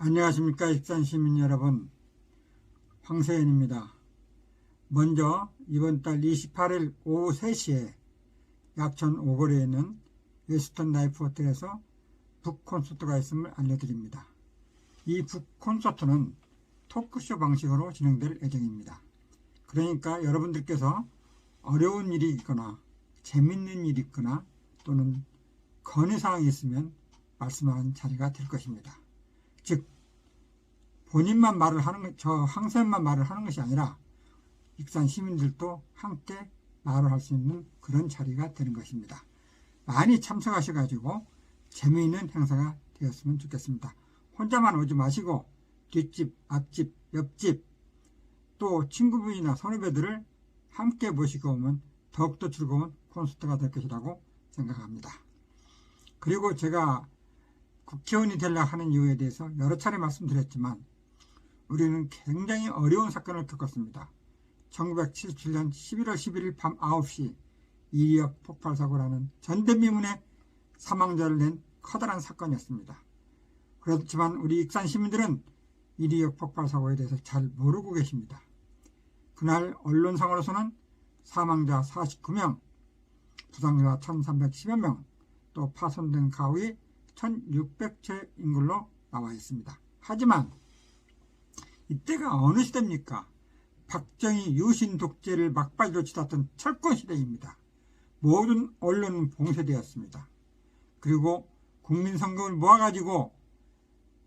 안녕하십니까 익산시민 여러분, 황세현입니다. 먼저 이번 달 28일 오후 3시에 약천 오거리에 있는 웨스턴 라이프 호텔에서 북콘서트가 있음을 알려드립니다. 이 북콘서트는 토크쇼 방식으로 진행될 예정입니다. 그러니까 여러분들께서 어려운 일이 있거나 재밌는 일이 있거나 또는 건의사항이 있으면 말씀하는 자리가 될 것입니다. 즉 본인만 말을 하는 저 황세현만 말을 하는 것이 아니라 익산 시민들도 함께 말을 할 수 있는 그런 자리가 되는 것입니다. 많이 참석하셔가지고 재미있는 행사가 되었으면 좋겠습니다. 혼자만 오지 마시고 뒷집, 앞집, 옆집 또 친구분이나 선후배들을 함께 모시고 오면 더욱더 즐거운 콘서트가 될 것이라고 생각합니다. 그리고 제가 국회의원이 되려고 하는 이유에 대해서 여러 차례 말씀드렸지만 우리는 굉장히 어려운 사건을 겪었습니다. 1977년 11월 11일 밤 9시 이리역 폭발사고라는 전대미문의 사망자를 낸 커다란 사건이었습니다. 그렇지만 우리 익산 시민들은 이리역 폭발사고에 대해서 잘 모르고 계십니다. 그날 언론상으로서는 사망자 49명, 부상자 1310여 명, 또 파손된 가구이 1600채인 걸로 나와 있습니다. 하지만 이때가 어느 시대입니까? 박정희 유신 독재를 막바지로 치닫던 철권 시대입니다. 모든 언론은 봉쇄되었습니다. 그리고 국민성금을 모아가지고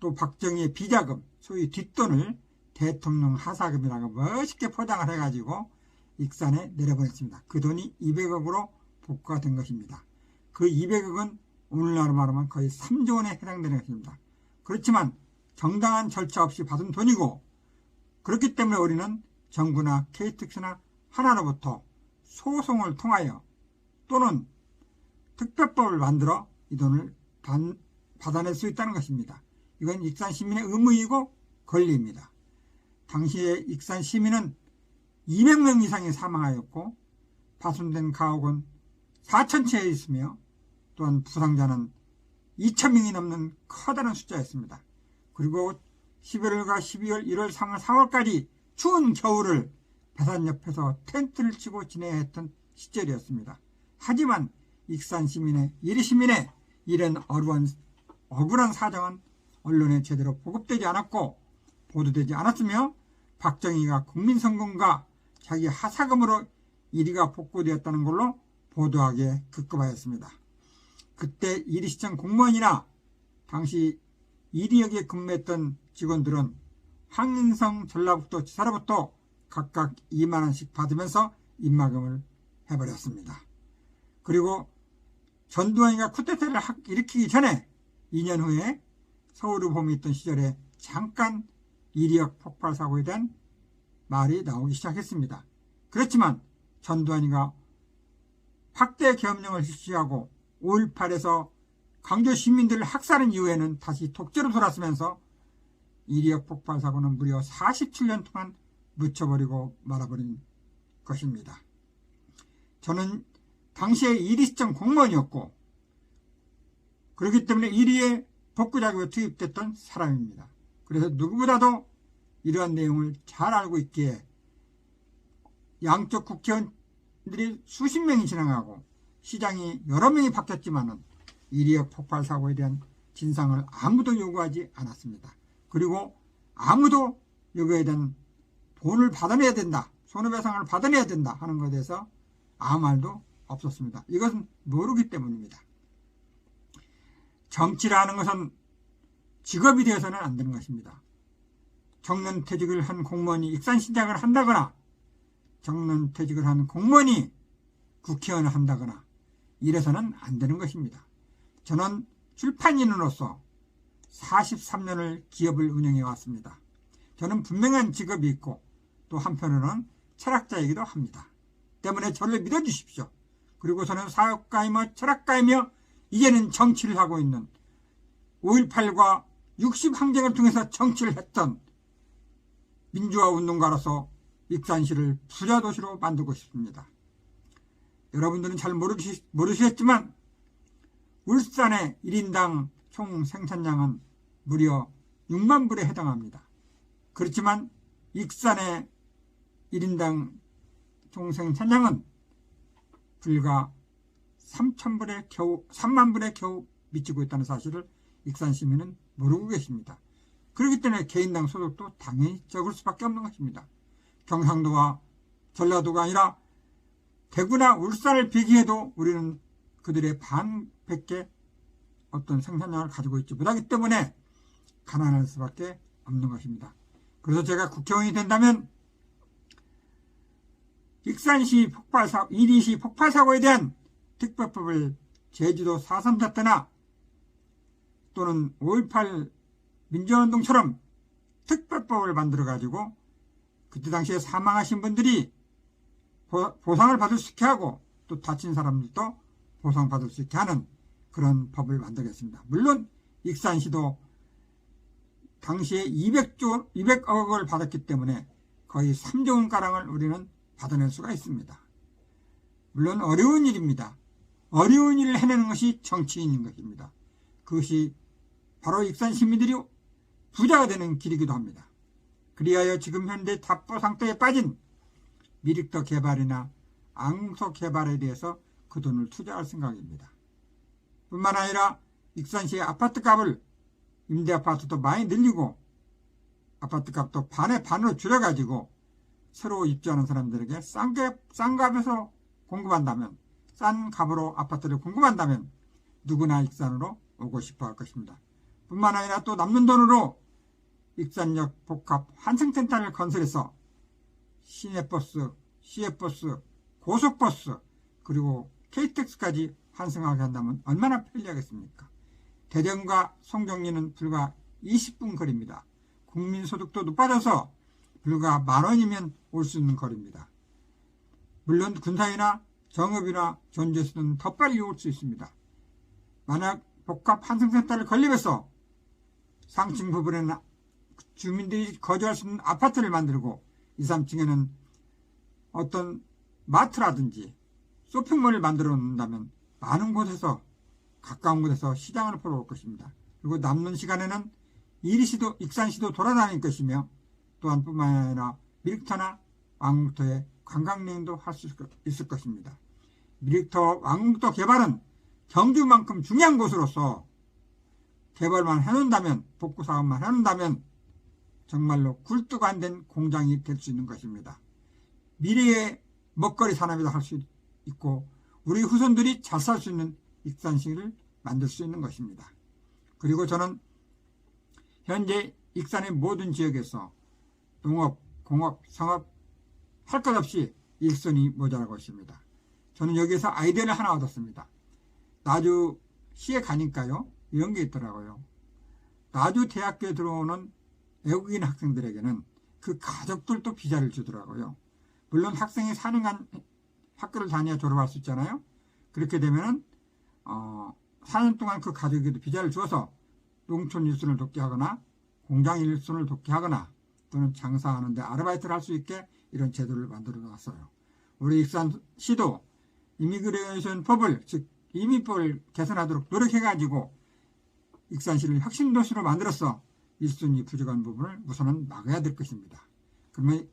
또 박정희의 비자금, 소위 뒷돈을 대통령 하사금이라고 멋있게 포장을 해가지고 익산에 내려보냈습니다. 그 돈이 200억으로 복구가 된 것입니다. 그 200억은 오늘날로 말하면 거의 3조 원에 해당되는 것입니다. 그렇지만 정당한 절차 없이 받은 돈이고 그렇기 때문에 우리는 정부나 KTX나 하나로부터 소송을 통하여 또는 특별법을 만들어 이 돈을 받아낼 수 있다는 것입니다. 이건 익산 시민의 의무이고 권리입니다. 당시에 익산 시민은 200명 이상이 사망하였고 파손된 가옥은 4,000채에 있으며 또한 부상자는 2,000명이 넘는 커다란 숫자였습니다. 그리고 11월과 12월, 1월, 3월, 4월까지 추운 겨울을 배산 옆에서 텐트를 치고 지내야 했던 시절이었습니다. 하지만 익산 시민의, 이리 시민의 이런 억울한 사정은 언론에 제대로 보급되지 않았고 보도되지 않았으며 박정희가 국민성금과 자기 하사금으로 이리가 복구되었다는 걸로 보도하기에 급급하였습니다. 그때 이리시청 공무원이나 당시 이리역에 근무했던 직원들은 황인성 전라북도 지사로부터 각각 2만원씩 받으면서 입마금을 해버렸습니다. 그리고 전두환이가 쿠데타를 일으키기 전에 2년 후에 서울의봄이 있던 시절에 잠깐 이리역 폭발 사고에 대한 말이 나오기 시작했습니다. 그렇지만 전두환이가 확대 계엄령을 실시하고 5.18에서 광주 시민들을 학살한 이후에는 다시 독재로 돌아서면서 이리역 폭발 사고는 무려 47년 동안 묻혀버리고 말아버린 것입니다. 저는 당시에 이리시청 공무원이었고 그렇기 때문에 이리에 복구작업에 투입됐던 사람입니다. 그래서 누구보다도 이러한 내용을 잘 알고 있기에 양쪽 국회의원들이 수십 명이 진행하고 시장이 여러 명이 바뀌었지만은 이리역 폭발 사고에 대한 진상을 아무도 요구하지 않았습니다. 그리고 아무도 이거에 대한 돈을 받아내야 된다, 손해배상을 받아내야 된다 하는 것에 대해서 아무 말도 없었습니다. 이것은 모르기 때문입니다. 정치라는 것은 직업이 되어서는 안 되는 것입니다. 정년퇴직을 한 공무원이 익산시장을 한다거나 정년퇴직을 한 공무원이 국회의원을 한다거나 이래서는 안 되는 것입니다. 저는 출판인으로서 43년을 기업을 운영해 왔습니다. 저는 분명한 직업이 있고 또 한편으로는 철학자이기도 합니다. 때문에 저를 믿어주십시오. 그리고 저는 사업가이며 철학가이며 이제는 정치를 하고 있는 5.18과 60항쟁을 통해서 정치를 했던 민주화 운동가로서 익산시를 부자도시로 만들고 싶습니다. 여러분들은 잘 모르시겠지만 울산의 1인당 총 생산량은 무려 6만 불에 해당합니다. 그렇지만 익산의 1인당 총생산량은 불과 3만 불에 겨우 미치고 있다는 사실을 익산 시민은 모르고 계십니다. 그렇기 때문에 개인당 소득도 당연히 적을 수밖에 없는 것입니다. 경상도와 전라도가 아니라 대구나 울산을 비교해도 우리는 그들의 반밖에 어떤 생산량을 가지고 있지 못하기 때문에 가난할 수밖에 없는 것입니다. 그래서 제가 국회의원이 된다면 익산시 폭발사고, 이리시 폭발사고에 대한 특별법을 제주도 4.3 사태나 또는 5.18 민주화운동처럼 특별법을 만들어가지고 그때 당시에 사망하신 분들이 보상을 받을 수 있게 하고 또 다친 사람들도 보상받을 수 있게 하는 그런 법을 만들겠습니다. 물론 익산시도 당시에 200억을 받았기 때문에 거의 3조 원가량을 우리는 받아낼 수가 있습니다. 물론 어려운 일입니다. 어려운 일을 해내는 것이 정치인인 것입니다. 그것이 바로 익산 시민들이 부자가 되는 길이기도 합니다. 그리하여 지금 현재 답보 상태에 빠진 미륵터 개발이나 앙소 개발에 대해서 그 돈을 투자할 생각입니다. 뿐만 아니라 익산시의 아파트값을 임대아파트도 많이 늘리고 아파트값도 반의 반으로 줄여가지고 새로 입주하는 사람들에게 싼 값에서 공급한다면, 싼 값으로 아파트를 공급한다면 누구나 익산으로 오고 싶어 할 것입니다. 뿐만 아니라 또 남는 돈으로 익산역 복합 환승센터를 건설해서 시내버스, 시외버스, 고속버스 그리고 KTX까지 환승하게 한다면 얼마나 편리하겠습니까? 대전과 송정리는 불과 20분 거리입니다. 국민소득도 높아져서 불과 10,000원이면 올 수 있는 거리입니다. 물론 군사이나 정읍이나 전주에서는 더 빨리 올 수 있습니다. 만약 복합 환승센터를 건립해서 상층 부분에는 주민들이 거주할 수 있는 아파트를 만들고 2, 3층에는 어떤 마트라든지 쇼핑몰을 만들어 놓는다면 많은 곳에서 가까운 곳에서 시장을 보러 올 것입니다. 그리고 남는 시간에는 이리시도 익산시도 돌아다닐 것이며 또한 뿐만 아니라 미륵터나 왕궁터의 관광여행도 할 수 있을 것입니다. 미륵터 왕궁터 개발은 경주만큼 중요한 곳으로서 개발만 해놓는다면, 복구사업만 해놓는다면 정말로 굴뚝 안 된 공장이 될 수 있는 것입니다. 미래의 먹거리 산업이다 할 수 있고 우리 후손들이 잘 살 수 있는 익산시를 만들 수 있는 것입니다. 그리고 저는 현재 익산의 모든 지역에서 농업, 공업, 상업 할 것 없이 일손이 모자라고 있습니다. 저는 여기서 아이디어를 하나 얻었습니다. 나주 시에 가니까요, 이런 게 있더라고요. 나주 대학교에 들어오는 외국인 학생들에게는 그 가족들도 비자를 주더라고요. 물론 학생이 4년간 학교를 다녀야 졸업할 수 있잖아요. 그렇게 되면은 4년 동안 그 가족에게도 비자를 주어서 농촌 일손을 돕게 하거나 공장 일손을 돕게 하거나 또는 장사하는데 아르바이트를 할 수 있게 이런 제도를 만들어 놨어요. 우리 익산시도 이미그레이션 법을, 즉 이민법을 개선하도록 노력해가지고 익산시를 혁신도시로 만들어서 일손이 부족한 부분을 우선은 막아야 될 것입니다. 그러면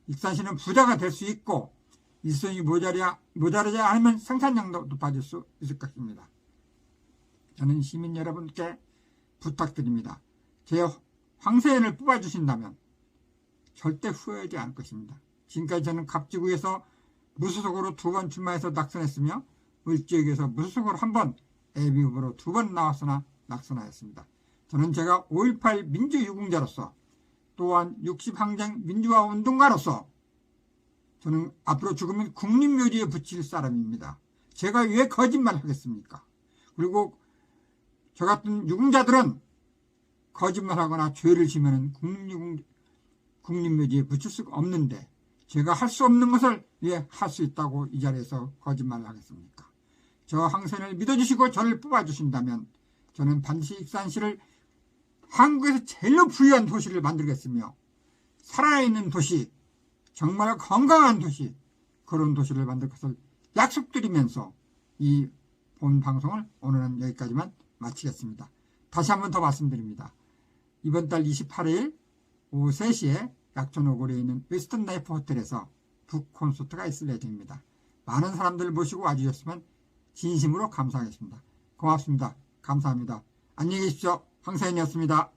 익산시는 부자가 될 수 있고 일손이 모자라지 않으면 생산량도 높아질 수 있을 것입니다. 저는 시민 여러분께 부탁드립니다. 제 황세연을 뽑아주신다면 절대 후회하지 않을 것입니다. 지금까지 저는 갑지구에서 무소속으로 2번 출마해서 낙선했으며 을지역에서 무소속으로 1번 예비후보로 2번 나왔으나 낙선하였습니다. 저는 제가 5.18 민주유공자로서 또한 60항쟁 민주화 운동가로서 저는 앞으로 죽으면 국립묘지에 붙일 사람입니다. 제가 왜 거짓말을 하겠습니까? 그리고 저 같은 유공자들은 거짓말하거나 죄를 지면 국립묘지에 붙일 수가 없는데 제가 할 수 없는 것을 왜 할 수 있다고 이 자리에서 거짓말을 하겠습니까? 저 항선을 믿어주시고 저를 뽑아주신다면 저는 반드시 익산시를 한국에서 제일로 부유한 도시를 만들겠으며 살아있는 도시, 정말 건강한 도시, 그런 도시를 만들 것을 약속드리면서 이 본 방송을 오늘은 여기까지만 마치겠습니다. 다시 한번 더 말씀드립니다. 이번 달 28일 오후 3시에 약촌 오거리에 있는 웨스턴 라이프 호텔에서 북 콘서트가 있을 예정입니다. 많은 사람들 모시고 와주셨으면 진심으로 감사하겠습니다. 고맙습니다. 감사합니다. 안녕히 계십시오. 황사연이었습니다.